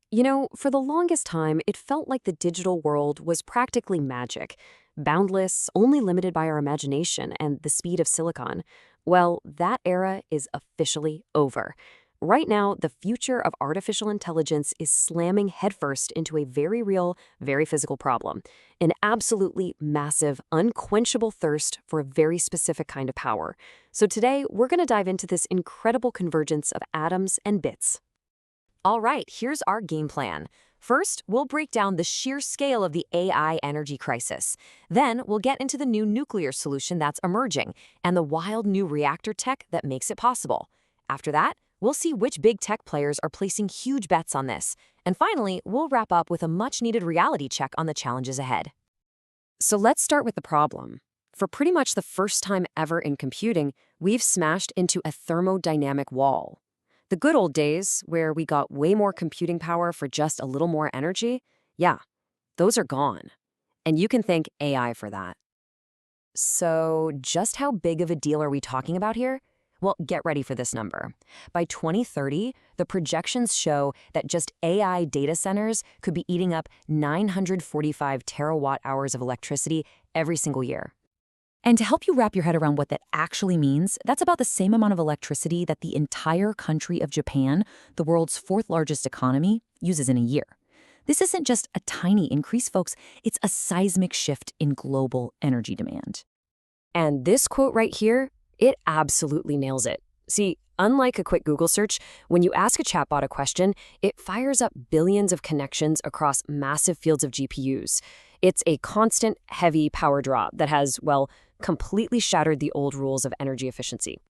For the longest time, it felt like the digital world was practically magic, boundless, only limited by our imagination and the speed of silicon. Well, that era is officially over. Right now, the future of artificial intelligence is slamming headfirst into a very real, very physical problem, an absolutely massive, unquenchable thirst for a very specific kind of power. So today, we're going to dive into this incredible convergence of atoms and bits. All right, here's our game plan. First, we'll break down the sheer scale of the AI energy crisis. Then, we'll get into the new nuclear solution that's emerging and the wild new reactor tech that makes it possible. After that, we'll see which big tech players are placing huge bets on this. And finally, we'll wrap up with a much-needed reality check on the challenges ahead. So let's start with the problem. For pretty much the first time ever in computing, we've smashed into a thermodynamic wall. The good old days, where we got way more computing power for just a little more energy, yeah, those are gone. And you can thank AI for that. So just how big of a deal are we talking about here? Well, get ready for this number. By 2030, the projections show that just AI data centers could be eating up 945 terawatt hours of electricity every single year. And to help you wrap your head around what that actually means, that's about the same amount of electricity that the entire country of Japan, the world's fourth largest economy, uses in a year. This isn't just a tiny increase, folks. It's a seismic shift in global energy demand. And this quote right here, it absolutely nails it. See, unlike a quick Google search, when you ask a chatbot a question, it fires up billions of connections across massive fields of GPUs. It's a constant, heavy power draw that has, well, completely shattered the old rules of energy efficiency.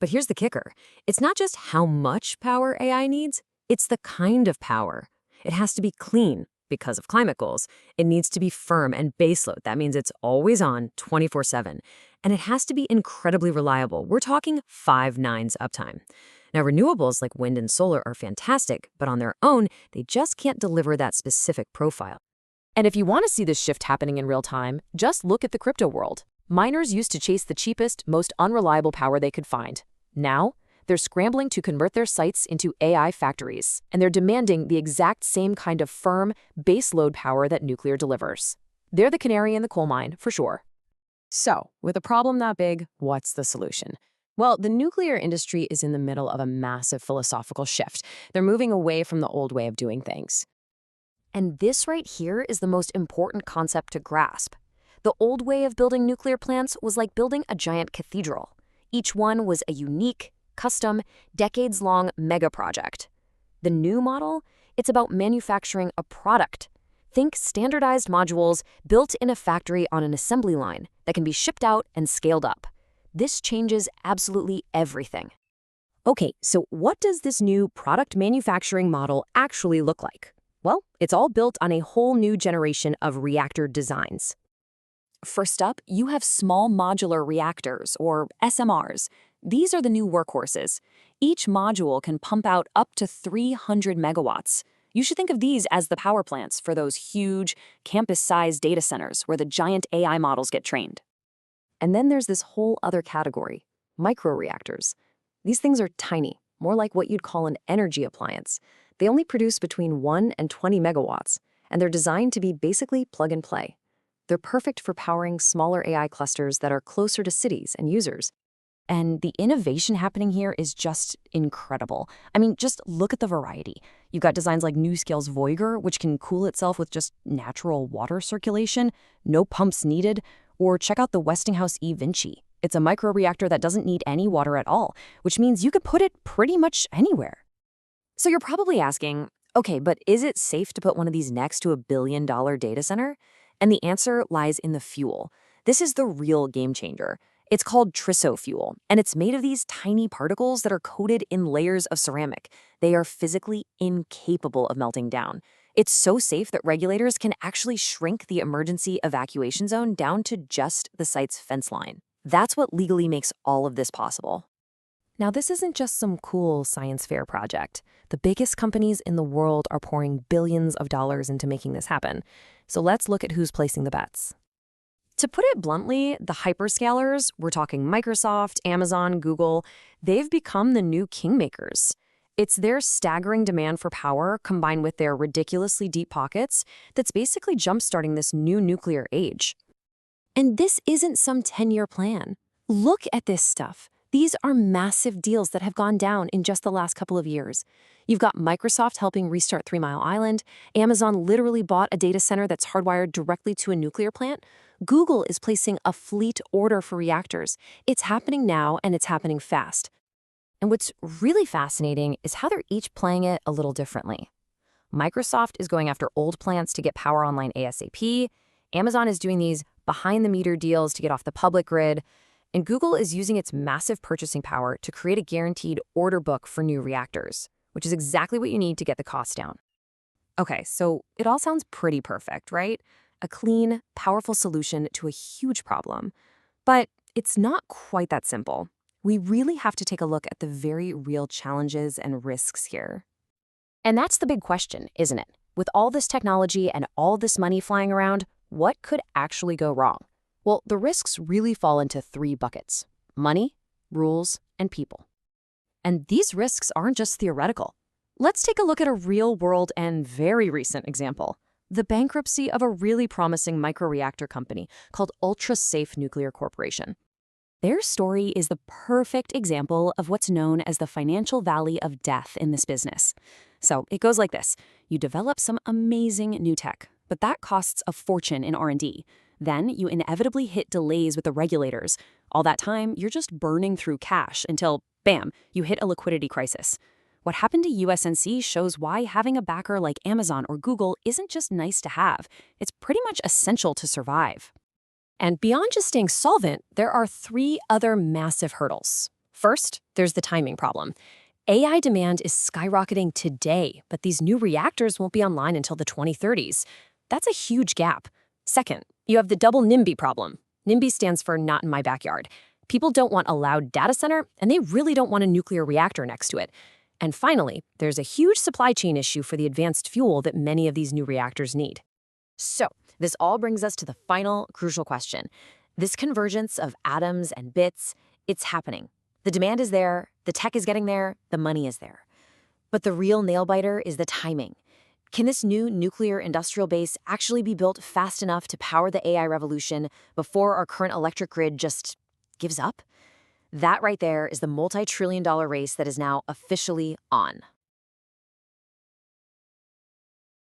But here's the kicker. It's not just how much power AI needs, it's the kind of power. It has to be clean because of climate goals. It needs to be firm and baseload. That means it's always on 24/7. And it has to be incredibly reliable. We're talking 5 nines uptime. Now, renewables like wind and solar are fantastic, but on their own, they just can't deliver that specific profile. And if you want to see this shift happening in real time, just look at the crypto world. Miners used to chase the cheapest, most unreliable power they could find. Now, they're scrambling to convert their sites into AI factories, and they're demanding the exact same kind of firm, baseload power that nuclear delivers. They're the canary in the coal mine, for sure. So, with a problem that big, what's the solution? Well, the nuclear industry is in the middle of a massive philosophical shift. They're moving away from the old way of doing things. And this right here is the most important concept to grasp. The old way of building nuclear plants was like building a giant cathedral. Each one was a unique, custom, decades-long mega project. The new model, it's about manufacturing a product. Think standardized modules built in a factory on an assembly line that can be shipped out and scaled up. This changes absolutely everything. Okay, so what does this new product manufacturing model actually look like? Well, it's all built on a whole new generation of reactor designs. First up, you have small modular reactors, or SMRs. These are the new workhorses. Each module can pump out up to 300 megawatts. You should think of these as the power plants for those huge, campus-sized data centers where the giant AI models get trained. And then there's this whole other category, microreactors. These things are tiny, more like what you'd call an energy appliance. They only produce between 1 and 20 megawatts, and they're designed to be basically plug and play. They're perfect for powering smaller AI clusters that are closer to cities and users. And the innovation happening here is just incredible. I mean, just look at the variety. You've got designs like NuScale's Voyager, which can cool itself with just natural water circulation, no pumps needed, or check out the Westinghouse eVinci. It's a microreactor that doesn't need any water at all, which means you could put it pretty much anywhere. So you're probably asking, okay, but is it safe to put one of these next to a billion-dollar data center? And the answer lies in the fuel. This is the real game changer. It's called triso fuel, and it's made of these tiny particles that are coated in layers of ceramic. They are physically incapable of melting down. It's so safe that regulators can actually shrink the emergency evacuation zone down to just the site's fence line. That's what legally makes all of this possible. Now, this isn't just some cool science fair project. The biggest companies in the world are pouring billions of dollars into making this happen. So let's look at who's placing the bets. To put it bluntly, the hyperscalers, we're talking Microsoft, Amazon, Google, they've become the new kingmakers. It's their staggering demand for power combined with their ridiculously deep pockets that's basically jumpstarting this new nuclear age. And this isn't some 10-year plan. Look at this stuff. These are massive deals that have gone down in just the last couple of years. You've got Microsoft helping restart 3 Mile Island. Amazon literally bought a data center that's hardwired directly to a nuclear plant. Google is placing a fleet order for reactors. It's happening now, and it's happening fast. And what's really fascinating is how they're each playing it a little differently. Microsoft is going after old plants to get power online ASAP. Amazon is doing these behind-the-meter deals to get off the public grid. And Google is using its massive purchasing power to create a guaranteed order book for new reactors, which is exactly what you need to get the cost down. Okay, so it all sounds pretty perfect, right? A clean, powerful solution to a huge problem. But it's not quite that simple. We really have to take a look at the very real challenges and risks here. And that's the big question, isn't it? With all this technology and all this money flying around, what could actually go wrong? Well, the risks really fall into 3 buckets: money, rules, and people. And these risks aren't just theoretical. Let's take a look at a real-world and very recent example: the bankruptcy of a really promising microreactor company called Ultra Safe Nuclear Corporation. Their story is the perfect example of what's known as the financial valley of death in this business. So it goes like this. You develop some amazing new tech, but that costs a fortune in R&D. Then you inevitably hit delays with the regulators. All that time, you're just burning through cash until, bam, you hit a liquidity crisis. What happened to USNC shows why having a backer like Amazon or Google isn't just nice to have. It's pretty much essential to survive. And beyond just staying solvent, there are 3 other massive hurdles. First, there's the timing problem. AI demand is skyrocketing today, but these new reactors won't be online until the 2030s. That's a huge gap. Second, you have the double NIMBY problem. NIMBY stands for not in my backyard. People don't want a loud data center, and they really don't want a nuclear reactor next to it. And finally, there's a huge supply chain issue for the advanced fuel that many of these new reactors need. So, this all brings us to the final crucial question. This convergence of atoms and bits, it's happening. The demand is there, the tech is getting there, the money is there. But the real nail-biter is the timing. Can this new nuclear industrial base actually be built fast enough to power the AI revolution before our current electric grid just gives up? That right there is the multi-trillion-dollar race that is now officially on.